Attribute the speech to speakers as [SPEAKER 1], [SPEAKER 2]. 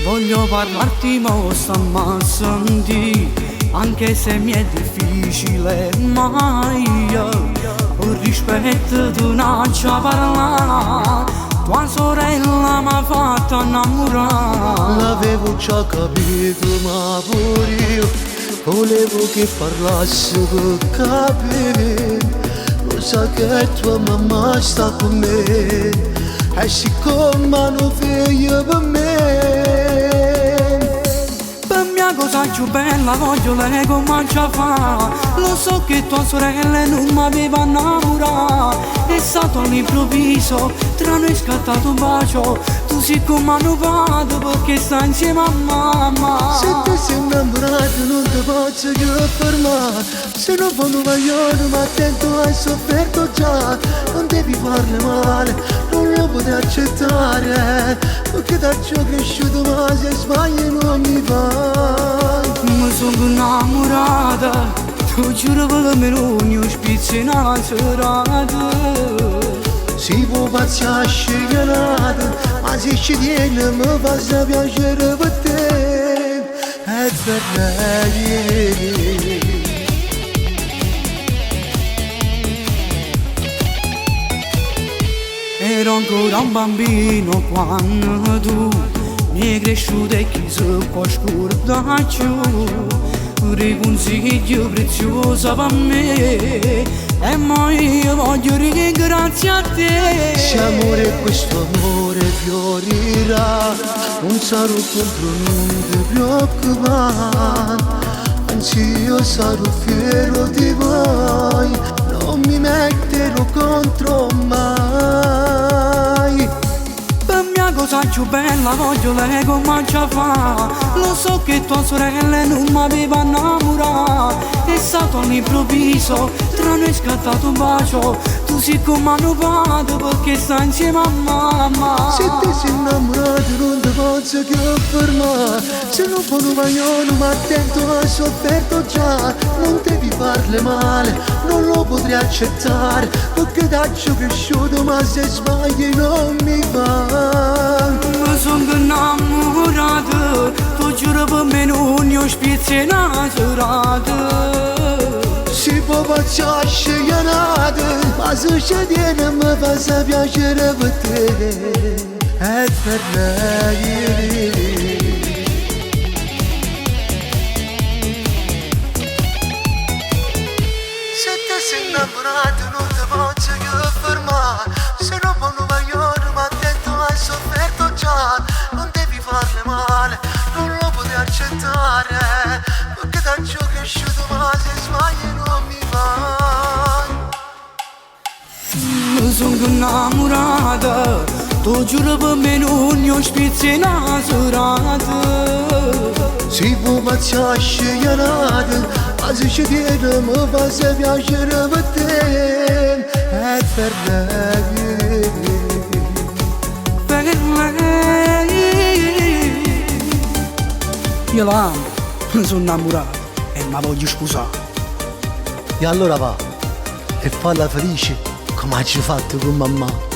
[SPEAKER 1] Voglio parlarti ma lo sta ammazzando, anche se mi è difficile mai. Per rispetto tu non ci parlare, tua sorella m'ha fatto innamorare.
[SPEAKER 2] L'avevo già capito ma pure io volevo che parlassi per capire. Lo sai che tua mamma sta con me e siccome non figlia per me.
[SPEAKER 1] Cosa più bella voglio lei come ci fa. Lo so che tua sorella non mi aveva innamorato, è stato all'improvviso, tra noi è scattato un bacio. Tu sei come hanno fatto perché stai insieme a mamma.
[SPEAKER 2] Se ti sei innamorato non ti posso più fermare. Se non fanno maglione ma attento hai sofferto già. Non devi farle male, non lo puoi accettare, perché da ciò cresciuto ma se sbagli non mi fai.
[SPEAKER 1] Mi sono innamorata, ti giuro per me non io spizzo in una serata.
[SPEAKER 2] Si può passare scegliere, ma se ci tiene mi fa piacere per te e per lei.
[SPEAKER 1] Ero ancora un bambino quando tu mi hai cresciuto e chi si può scordare più. Un consiglio prezioso per me e mo io voglio ringraziare a te.
[SPEAKER 2] Se amore questo amore fiorirà, non sarò contro, non ti preoccupare, anzi io sarò fiero di voi, non mi metterò contro mai.
[SPEAKER 1] Per mia cosa più bella voglio lei come ci fa. Lo so che tua sorella non mi aveva innamorato, è stato all'improvviso, tra noi è scattato un bacio. Tu sei come hanno fatto perché stai insieme a mamma.
[SPEAKER 2] Se ti sei innamorato non ti posso più fermare. Se non fanno maglione ma attento hai sofferto già. Non devi farle male, non lo potrei accettare, perché da ciò cresciuto ma se sbagli non mi va.
[SPEAKER 1] Mi sono innamorato, ti giuro per me non io spizzo in una serata.
[SPEAKER 2] Si può passare scegliere, ma se ci tiene mi fa piacere per te e per lei. Se ti sei innamorato non ti posso più fermare. Se non fanno maglione ma attento hai sofferto già. Non devi farle male, non lo puoi accettare, perché da ciò cresciuto ma se sbagli non mi vai.
[SPEAKER 1] Mi sono innamorata, ti giuro per me non io spizzo in una serata.
[SPEAKER 2] Si può passare scegliere, ma se ci tiene mi fa piacere per te e per lei.
[SPEAKER 1] Per lei. Io la amo, mi sono innamorato e mi voglio scusare.
[SPEAKER 2] E allora va e falla felice come hai fatto con mamma.